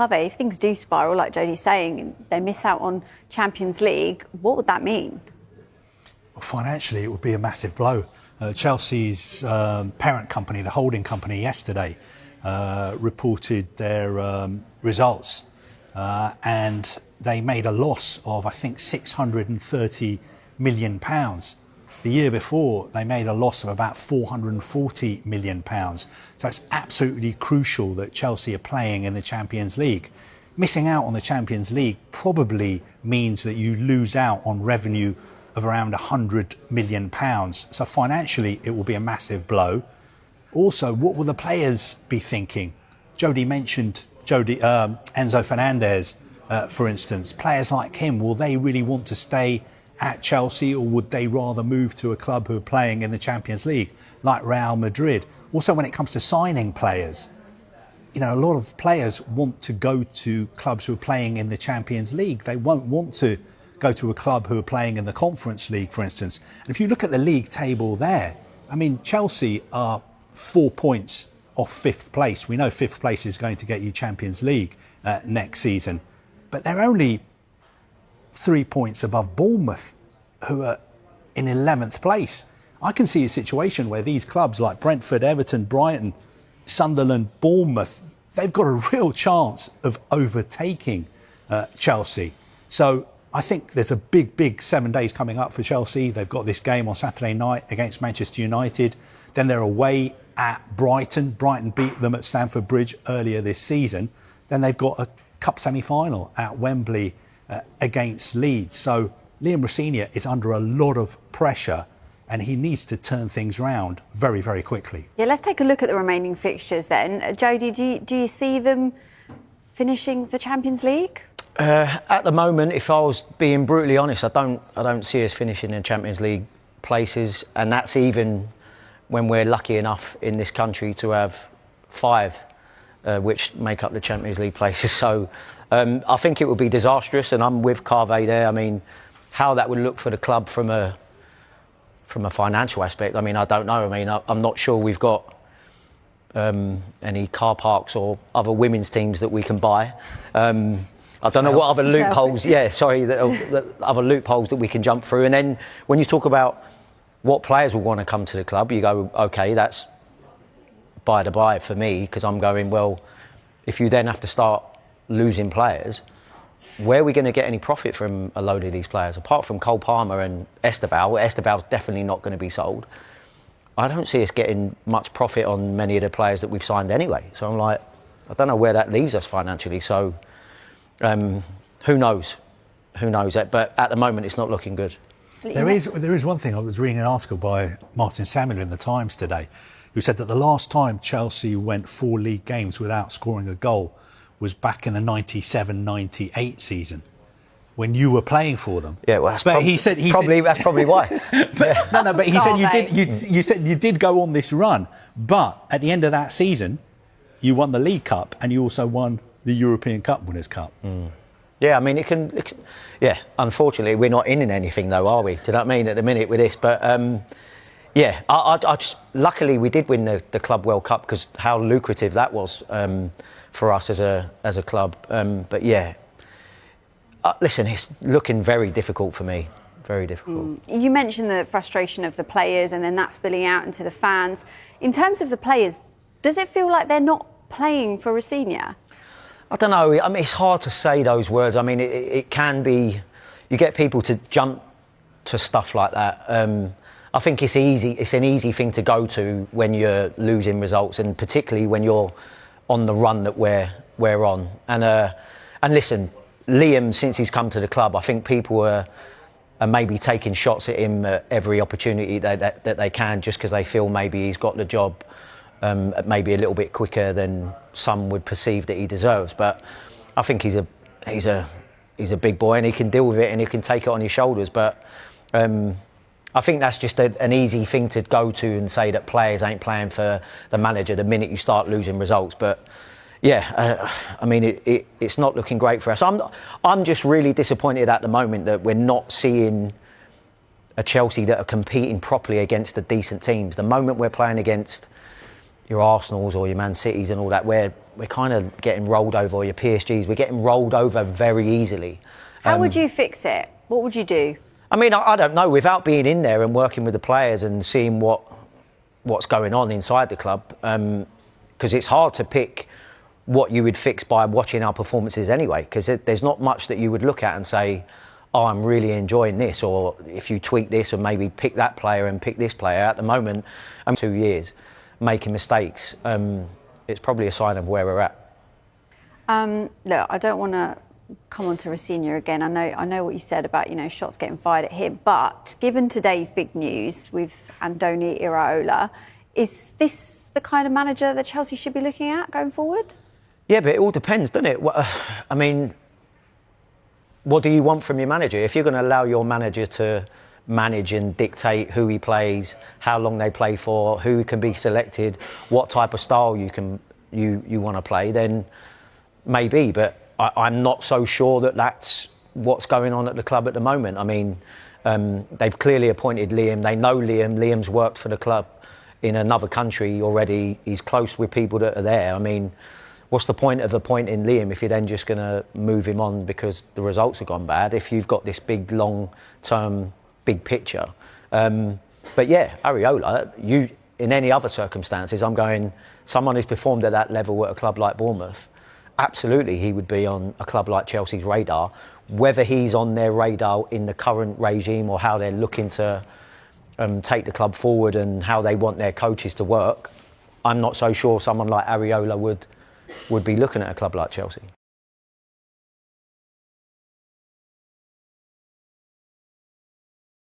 Kaveh, if things do spiral, like Jodie's saying, they miss out on Champions League, what would that mean? Well, financially, it would be a massive blow. Chelsea's parent company, the holding company, yesterday reported their results, and they made a loss of, I think, £630 million. The year before, they made a loss of about £440 million. So it's absolutely crucial that Chelsea are playing in the Champions League. Missing out on the Champions League probably means that you lose out on revenue of around £100 million. So financially, it will be a massive blow. Also, what will the players be thinking? Jodie mentioned Enzo Fernandez, for instance. Players like him, will they really want to stay at Chelsea, or would they rather move to a club who are playing in the Champions League, like Real Madrid? Also, when it comes to signing players, you know, a lot of players want to go to clubs who are playing in the Champions League. They won't want to go to a club who are playing in the Conference League, for instance. And if you look at the league table there, I mean, Chelsea are 4 points off fifth place. We know fifth place is going to get you Champions League next season, but they're only 3 points above Bournemouth, who are in 11th place. I can see a situation where these clubs like Brentford, Everton, Brighton, Sunderland, Bournemouth, they've got a real chance of overtaking Chelsea. So I think there's a big 7 days coming up for Chelsea. They've got this game on Saturday night against Manchester United. Then they're away at Brighton. Brighton beat them at Stamford Bridge earlier this season. Then they've got a cup semi-final at Wembley against Leeds. So Liam Rosenior is under a lot of pressure, and he needs to turn things around very, very quickly. Yeah, let's take a look at the remaining fixtures then. Jodie, do you see them finishing the Champions League? At the moment, if I was being brutally honest, I don't see us finishing in Champions League places, and that's even when we're lucky enough in this country to have 5 which make up the Champions League places. So I think it would be disastrous, and I'm with Kaveh there. I mean, how that would look for the club from a financial aspect, I mean, I don't know. I mean, I'm not sure we've got any car parks or other women's teams that we can buy. I don't know what other loopholes. The other loopholes that we can jump through. And then when you talk about what players will want to come to the club, you go, okay, that's by the by for me, because I'm going, well, if you then have to start losing players, where are we going to get any profit from a load of these players? Apart from Cole Palmer and Esteval's definitely not going to be sold. I don't see us getting much profit on many of the players that we've signed anyway. So I'm like, I don't know where that leaves us financially. So who knows? Who knows? But at the moment, it's not looking good. There is one thing. I was reading an article by Martin Samuel in the Times today, who said that the last time Chelsea went 4 league games without scoring a goal was back in the 97-98 season, when you were playing for them. Yeah, well, that's probably why. But he said you said you did go on this run, but at the end of that season, you won the League Cup and you also won the European Cup Winners' Cup. Mm. Yeah, I mean, it can. Yeah, unfortunately, we're not in anything though, are we? Do you know what I mean? At the minute with this, but yeah, I just luckily we did win the Club World Cup, because how lucrative that was for us as a club. But yeah, listen, it's looking very difficult for me. Very difficult. You mentioned the frustration of the players, and then that spilling out into the fans. In terms of the players, does it feel like they're not playing for Rosenior? I don't know. I mean, it's hard to say those words. I mean, it can be. You get people to jump to stuff like that. I think it's easy. It's an easy thing to go to when you're losing results, and particularly when you're on the run that we're on. And listen, Liam, since he's come to the club, I think people are maybe taking shots at him at every opportunity that they can, just because they feel maybe he's got the job maybe a little bit quicker than some would perceive that he deserves. But I think he's a big boy, and he can deal with it, and he can take it on his shoulders. But I think that's just an easy thing to go to and say that players ain't playing for the manager the minute you start losing results. But yeah, I mean, it's not looking great for us. I'm just really disappointed at the moment that we're not seeing a Chelsea that are competing properly against the decent teams. The moment we're playing against your Arsenals or your Man Cities and all that, we're we're kind of getting rolled over, or your PSGs, we're getting rolled over very easily. How would you fix it? What would you do? I mean, I don't know. Without being in there and working with the players and seeing what's going on inside the club, because it's hard to pick what you would fix by watching our performances anyway, because there's not much that you would look at and say, oh, I'm really enjoying this, or if you tweak this and maybe pick that player and pick this player. At the moment, 2 years making mistakes, it's probably a sign of where we're at. Look, I don't want to come on to Rosenior again. I know what you said about, you know, shots getting fired at him, but given today's big news with Andoni Iraola, is this the kind of manager that Chelsea should be looking at going forward? Yeah, but it all depends, doesn't it? I mean, what do you want from your manager? If you're going to allow your manager to manage and dictate who he plays, how long they play for, who can be selected, what type of style you want to play, then maybe. But I'm not so sure that that's what's going on at the club at the moment. I mean, they've clearly appointed Liam. They know Liam. Liam's worked for the club in another country already. He's close with people that are there. I mean, what's the point of appointing Liam if you're then just going to move him on because the results have gone bad, if you've got this big, long-term, big picture? But yeah, Areola, in any other circumstances, I'm going, someone who's performed at that level at a club like Bournemouth, absolutely he would be on a club like Chelsea's radar. Whether he's on their radar in the current regime or how they're looking to take the club forward and how they want their coaches to work, I'm not so sure someone like Areola would be looking at a club like Chelsea.